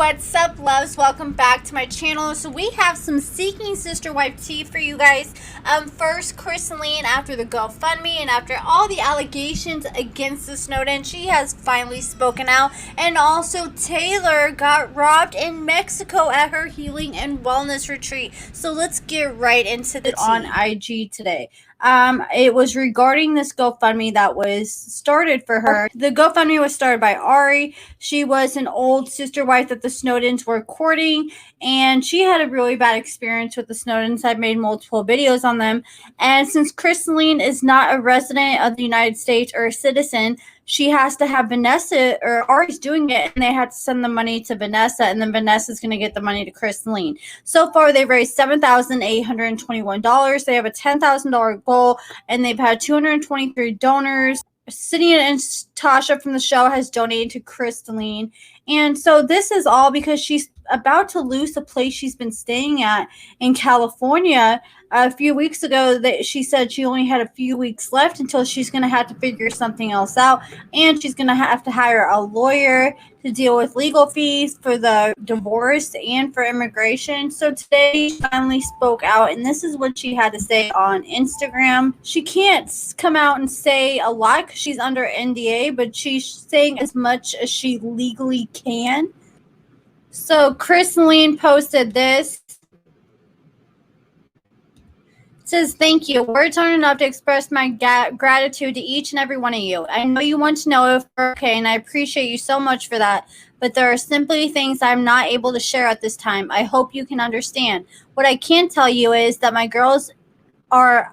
What's up, loves? Welcome back to my channel. So we have some Seeking Sister Wife tea for you guys. First, Christeline, after the GoFundMe and after all the allegations against the Snowden, she has finally spoken out. And also, Tayler got robbed in Mexico at her healing and wellness retreat. So let's get right into the tea. On IG today. It was regarding this GoFundMe that was started for her. The GoFundMe was started by Ari. She was an old sister wife that the Snowdens were courting, and she had a really bad experience with the Snowdens. I've made multiple videos on them. And since Christeline is not a resident of the United States or a citizen, she has to have Vanessa, or Ari's doing it, and they had to send the money to Vanessa, and then Vanessa's going to get the money to Christeline. So far, they've raised $7,821. They have a $10,000 goal, and they've had 223 donors. Sydney and Tasha from the show has donated to Christeline. And so this is all because she's about to lose the place she's been staying at in California. A few weeks ago, that she said she only had a few weeks left until she's going to have to figure something else out. And she's going to have to hire a lawyer to deal with legal fees for the divorce and for immigration. So today she finally spoke out, and this is what she had to say on Instagram. She can't come out and say a lot because she's under NDA, but she's saying as much as she legally can. So Christeline posted this. It says, "Thank you. Words aren't enough to express my gratitude to each and every one of you. I know you want to know if we're okay, and I appreciate you so much for that. But there are simply things I'm not able to share at this time. I hope you can understand. What I can tell you is that my girls are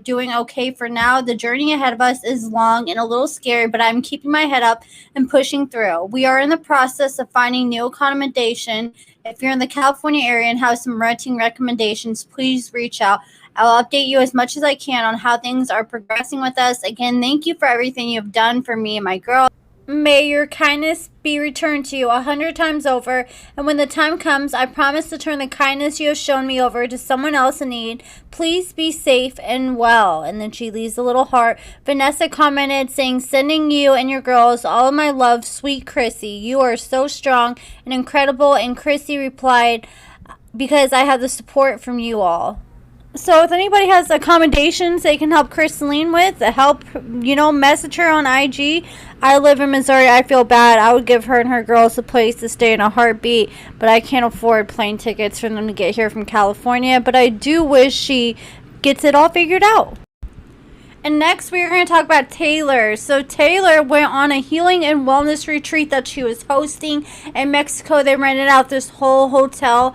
doing okay for now. The journey ahead of us is long and a little scary, but I'm keeping my head up and pushing through. We are in the process of finding new accommodation. If you're in the California area and have some renting recommendations, please reach out. I'll update you as much as I can on how things are progressing with us. Again, thank you for everything you've done for me and my girl. May your kindness be returned to you 100 times over, and when the time comes, I promise to turn the kindness you have shown me over to someone else in need. Please be safe and well." And then she leaves a little heart. Vanessa commented saying, "Sending you and your girls all of my love, sweet Chrissy. You are so strong and incredible." And Chrissy replied, "Because I have the support from you all." So if anybody has accommodations they can help Christeline with, message her on IG. I live in Missouri. I feel bad. I would give her and her girls a place to stay in a heartbeat, but I can't afford plane tickets for them to get here from California. But I do wish she gets it all figured out. And next, we're going to talk about Tayler. So Tayler went on a healing and wellness retreat that she was hosting in Mexico. They rented out this whole hotel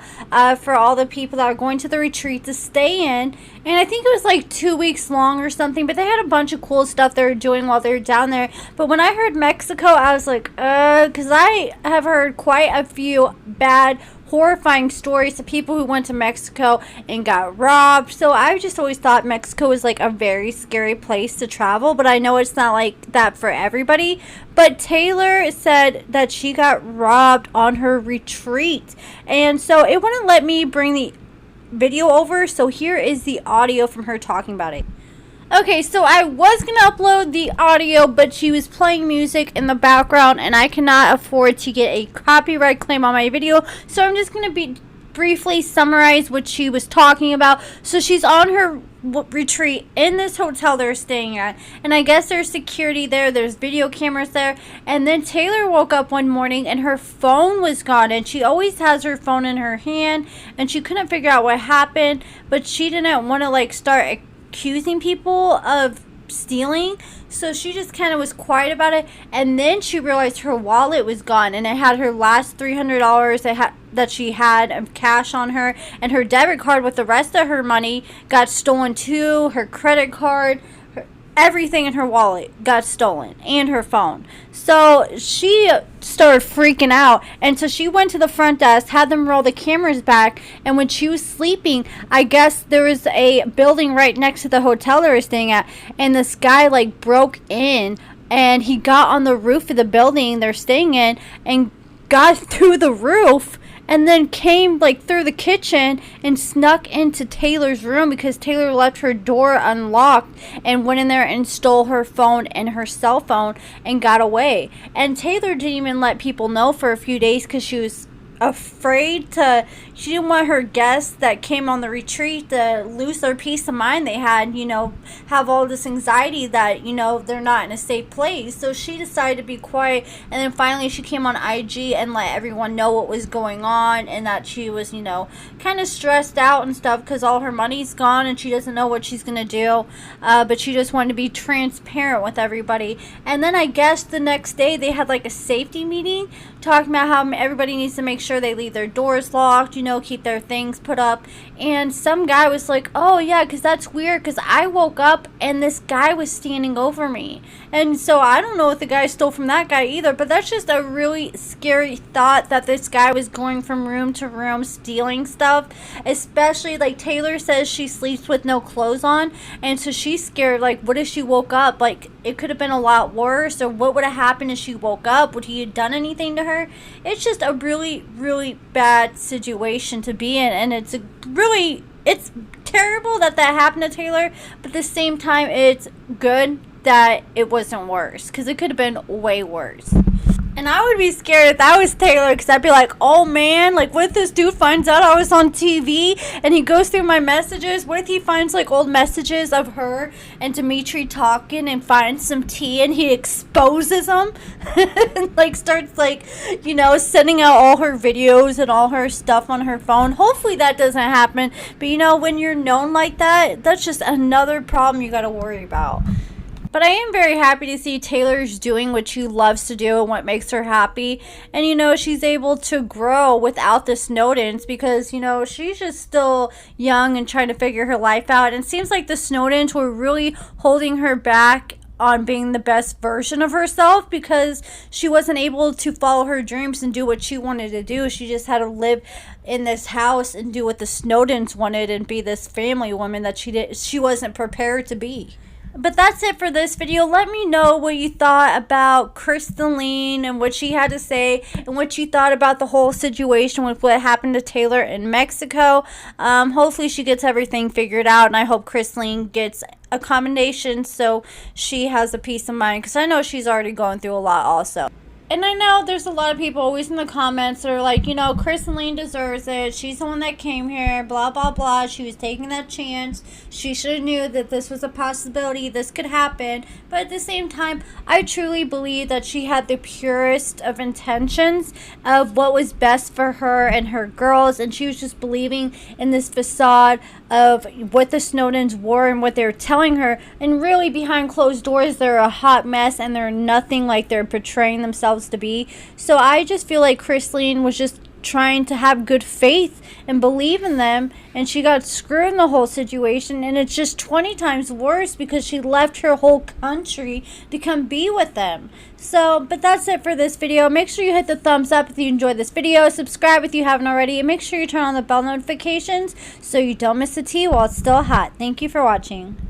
for all the people that are going to the retreat to stay in. And I think it was like 2 weeks long or something. But they had a bunch of cool stuff they were doing while they were down there. But when I heard Mexico, I was like, because I have heard quite a few bad, horrifying stories of people who went to Mexico and got robbed. So I just always thought Mexico was like a very scary place to travel, but I know it's not like that for everybody. But Tayler said that she got robbed on her retreat, and so it wouldn't let me bring the video over, so here is the audio from her talking about it. Okay, so I was going to upload the audio, but she was playing music in the background, and I cannot afford to get a copyright claim on my video, so I'm just going to briefly summarize what she was talking about. So she's on her retreat in this hotel they're staying at, and I guess there's security there, there's video cameras there, and then Tayler woke up one morning and her phone was gone, and she always has her phone in her hand, and she couldn't figure out what happened, but she didn't want to start accusing people of stealing, so she just kind of was quiet about it. And then she realized her wallet was gone, and it had her last $300 that she had of cash on her, and her debit card with the rest of her money got stolen too. Her credit card, everything in her wallet got stolen, and her phone. So she started freaking out, and so she went to the front desk, had them roll the cameras back, and when she was sleeping, I guess there was a building right next to the hotel they were staying at, and this guy broke in, and he got on the roof of the building they're staying in and got through the roof and then came like through the kitchen and snuck into Tayler's room because Tayler left her door unlocked and went in there and stole her phone and her cell phone and got away. And Tayler didn't even let people know for a few days because she was afraid to, she didn't want her guests that came on the retreat to lose their peace of mind they had, you know, have all this anxiety that, you know, they're not in a safe place. So she decided to be quiet, and then finally she came on IG and let everyone know what was going on and that she was, you know, kind of stressed out and stuff because all her money's gone and she doesn't know what she's gonna do, but she just wanted to be transparent with everybody. And then I guess the next day they had like a safety meeting talking about how everybody needs to make sure they leave their doors locked, you know, keep their things put up. And some guy was like, oh yeah, because that's weird because I woke up and this guy was standing over me. And so I don't know what the guy stole from that guy either, but that's just a really scary thought that this guy was going from room to room stealing stuff. Especially like Tayler says she sleeps with no clothes on, and so she's scared, like what if she woke up, like it could have been a lot worse, or what would have happened if she woke up? Would he have done anything to her? It's just a really bad situation to be in, and it's terrible that happened to Tayler, but at the same time it's good that it wasn't worse because it could have been way worse. And I would be scared if that was Tayler, because I'd be like, oh man, like what if this dude finds out I was on TV and he goes through my messages? What if he finds like old messages of her and Dimitri talking and finds some tea and he exposes them? And like starts like, you know, sending out all her videos and all her stuff on her phone. Hopefully that doesn't happen. But you know, when you're known like that, that's just another problem you got to worry about. But I am very happy to see Tayler's doing what she loves to do and what makes her happy. And, you know, she's able to grow without the Snowdens because, you know, she's just still young and trying to figure her life out. And it seems like the Snowdens were really holding her back on being the best version of herself because she wasn't able to follow her dreams and do what she wanted to do. She just had to live in this house and do what the Snowdens wanted and be this family woman that she wasn't prepared to be. But that's it for this video. Let me know what you thought about Christeline and what she had to say and what you thought about the whole situation with what happened to Tayler in Mexico. Hopefully she gets everything figured out, and I hope Christeline gets accommodations so she has a peace of mind, because I know she's already going through a lot also. And I know there's a lot of people always in the comments that are like, you know, Christeline deserves it. She's the one that came here, blah, blah, blah. She was taking that chance. She should have knew that this was a possibility. This could happen. But at the same time, I truly believe that she had the purest of intentions of what was best for her and her girls. And she was just believing in this facade of what the Snowdens were and what they were telling her. And really, behind closed doors, they're a hot mess and they're nothing like they're portraying themselves to be. So I just feel like Christeline was just trying to have good faith and believe in them, and she got screwed in the whole situation, and it's just 20 times worse because she left her whole country to come be with them. So, but that's it for this video. Make sure you hit the thumbs up if you enjoyed this video, subscribe if you haven't already, and make sure you turn on the bell notifications so you don't miss the tea while it's still hot. Thank you for watching.